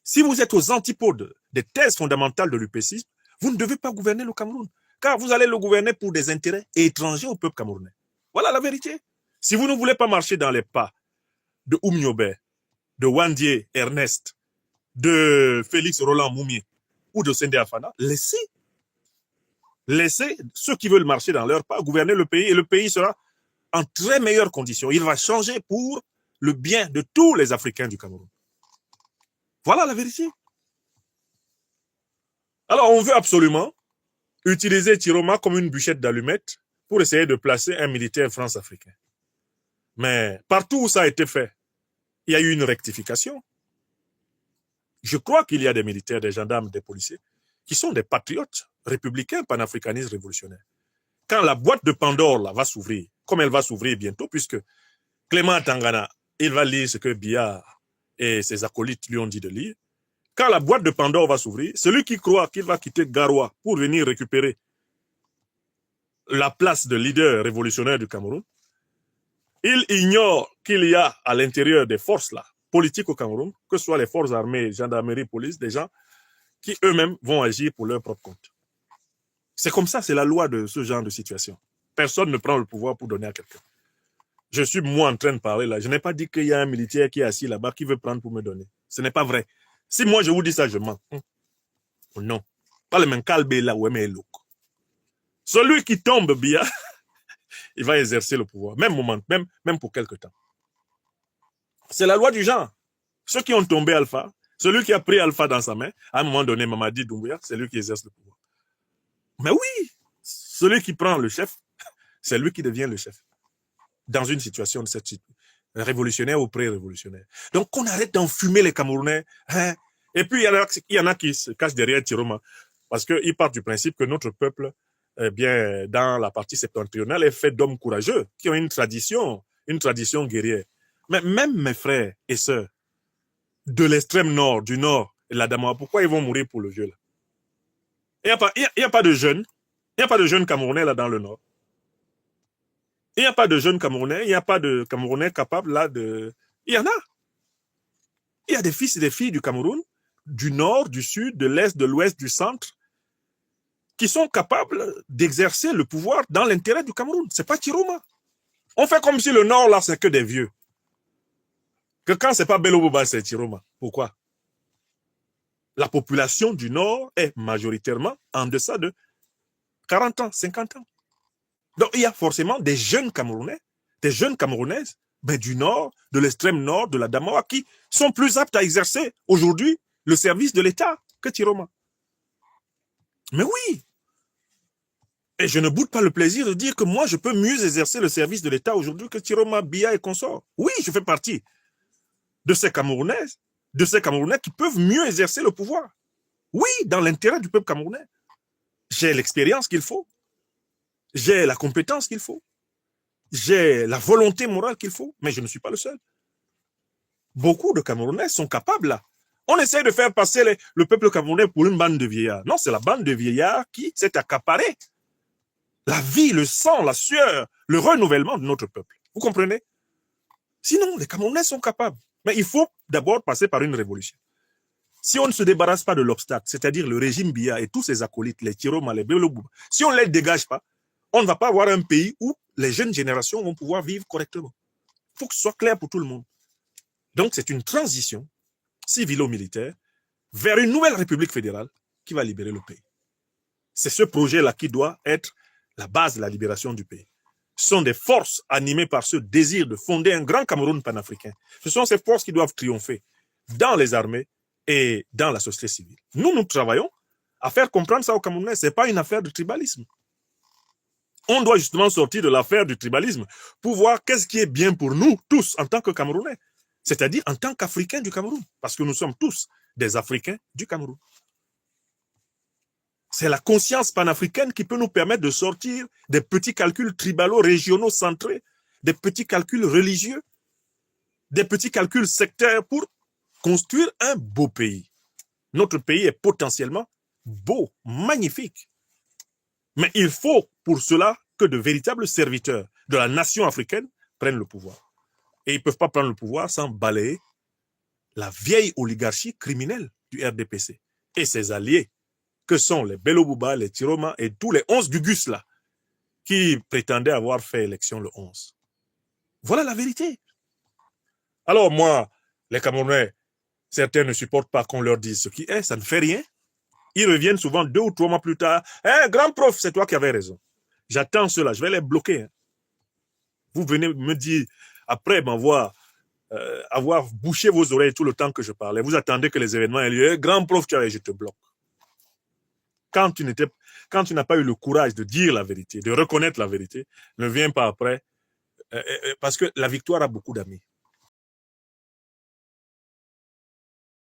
Si vous êtes aux antipodes des thèses fondamentales de l'upécisme, vous ne devez pas gouverner le Cameroun, car vous allez le gouverner pour des intérêts étrangers au peuple camerounais. Voilà la vérité. Si vous ne voulez pas marcher dans les pas de Oumniobé, de Wandier Ernest, de Félix Roland Moumié ou de Sende Afana, laissez ceux qui veulent marcher dans leur pas gouverner le pays, et le pays sera en très meilleures conditions. Il va changer pour le bien de tous les Africains du Cameroun. Voilà la vérité. Alors, on veut absolument utiliser Tiroma comme une bûchette d'allumettes pour essayer de placer un militaire france-africain. Mais partout où ça a été fait, il y a eu une rectification. Je crois qu'il y a des militaires, des gendarmes, des policiers qui sont des patriotes républicains, panafricanistes, révolutionnaires. Quand la boîte de Pandore là, va s'ouvrir, comme elle va s'ouvrir bientôt, puisque Clément Tangana, il va lire ce que Biya et ses acolytes lui ont dit de lire. Quand la boîte de Pandore va s'ouvrir, celui qui croit qu'il va quitter Garoua pour venir récupérer la place de leader révolutionnaire du Cameroun, il ignore qu'il y a à l'intérieur des forces là, politiques au Cameroun, que ce soit les forces armées, gendarmerie, police, des gens qui eux-mêmes vont agir pour leur propre compte. C'est comme ça, c'est la loi de ce genre de situation. Personne ne prend le pouvoir pour donner à quelqu'un. Je suis moi en train de parler là. Je n'ai pas dit qu'il y a un militaire qui est assis là-bas qui veut prendre pour me donner. Ce n'est pas vrai. Si moi je vous dis ça, je mens. Non. Pas le même calbe là où est look. Celui qui tombe bien, il va exercer le pouvoir. Même moment, même pour quelque temps. C'est la loi du genre. Ceux qui ont tombé Alpha, celui qui a pris Alpha dans sa main, à un moment donné, Mamadi Doumbouya, c'est lui qui exerce le pouvoir. Mais oui, celui qui prend le chef, c'est lui qui devient le chef. Dans une situation de cette type, révolutionnaire ou pré-révolutionnaire. Donc, qu'on arrête d'enfumer les Camerounais. Hein? Et puis, il y en a qui se cachent derrière Tiroma. Parce qu'ils partent du principe que notre peuple, eh bien, dans la partie septentrionale, est fait d'hommes courageux, qui ont une tradition guerrière. Mais même mes frères et sœurs, de l'extrême nord, du nord, et la Damawa, pourquoi ils vont mourir pour le jeu là? Il n'y a pas de jeunes. Il n'y a pas de jeunes Camerounais là dans le nord. Il n'y a pas de jeunes Camerounais. Il n'y a pas de Camerounais capables là de... Il y en a. Il y a des fils et des filles du Cameroun, du nord, du sud, de l'est, de l'ouest, du centre, qui sont capables d'exercer le pouvoir dans l'intérêt du Cameroun. C'est pas Tiroma. On fait comme si le nord là c'est que des vieux. Que quand c'est pas Bello Boba, c'est Tiroma. Pourquoi? La population du nord est majoritairement en deçà de 40 ans, 50 ans. Donc, il y a forcément des jeunes Camerounais, des jeunes Camerounaises, ben, du nord, de l'extrême nord, de la Damawa, qui sont plus aptes à exercer aujourd'hui le service de l'État que Tiroma. Mais oui! Et je ne boude pas le plaisir de dire que moi, je peux mieux exercer le service de l'État aujourd'hui que Tiroma, Biya et consorts. Oui, je fais partie de ces Camerounaises, de ces Camerounais qui peuvent mieux exercer le pouvoir. Oui, dans l'intérêt du peuple camerounais. J'ai l'expérience qu'il faut. J'ai la compétence qu'il faut. J'ai la volonté morale qu'il faut. Mais je ne suis pas le seul. Beaucoup de Camerounais sont capables là. On essaie de faire passer le peuple camerounais pour une bande de vieillards. Non, c'est la bande de vieillards qui s'est accaparée la vie, le sang, la sueur, le renouvellement de notre peuple. Vous comprenez? Sinon, les Camerounais sont capables. Mais il faut d'abord passer par une révolution. Si on ne se débarrasse pas de l'obstacle, c'est-à-dire le régime Biya et tous ses acolytes, les Tiroma, les Belobouba, si on ne les dégage pas, on ne va pas avoir un pays où les jeunes générations vont pouvoir vivre correctement. Il faut que ce soit clair pour tout le monde. Donc, c'est une transition civilo-militaire vers une nouvelle république fédérale qui va libérer le pays. C'est ce projet-là qui doit être la base de la libération du pays. Ce sont des forces animées par ce désir de fonder un grand Cameroun panafricain. Ce sont ces forces qui doivent triompher dans les armées et dans la société civile. Nous travaillons à faire comprendre ça aux Camerounais. Ce n'est pas une affaire de tribalisme. On doit justement sortir de l'affaire du tribalisme pour voir qu'est-ce qui est bien pour nous tous en tant que Camerounais, c'est-à-dire en tant qu'Africains du Cameroun, parce que nous sommes tous des Africains du Cameroun. C'est la conscience panafricaine qui peut nous permettre de sortir des petits calculs tribalo régionaux centrés, des petits calculs religieux, des petits calculs sectaires pour construire un beau pays. Notre pays est potentiellement beau, magnifique. Mais il faut pour cela que de véritables serviteurs de la nation africaine prennent le pouvoir. Et ils ne peuvent pas prendre le pouvoir sans balayer la vieille oligarchie criminelle du RDPC et ses alliés, que sont les Belobouba, les Tiroma et tous les 11 du Gus là, qui prétendaient avoir fait élection le 11. Voilà la vérité. Alors moi, les Camerounais, certains ne supportent pas qu'on leur dise ce qui est, ça ne fait rien. Ils reviennent souvent 2 ou 3 mois plus tard. Hey, grand prof, c'est toi qui avais raison. J'attends cela, je vais les bloquer. Hein. Vous venez me dire, après m'avoir avoir bouché vos oreilles tout le temps que je parlais, vous attendez que les événements aient lieu. Hey, grand prof, tu avais, je te bloque. Quand tu n'as pas eu le courage de dire la vérité, de reconnaître la vérité, ne viens pas après, parce que la victoire a beaucoup d'amis.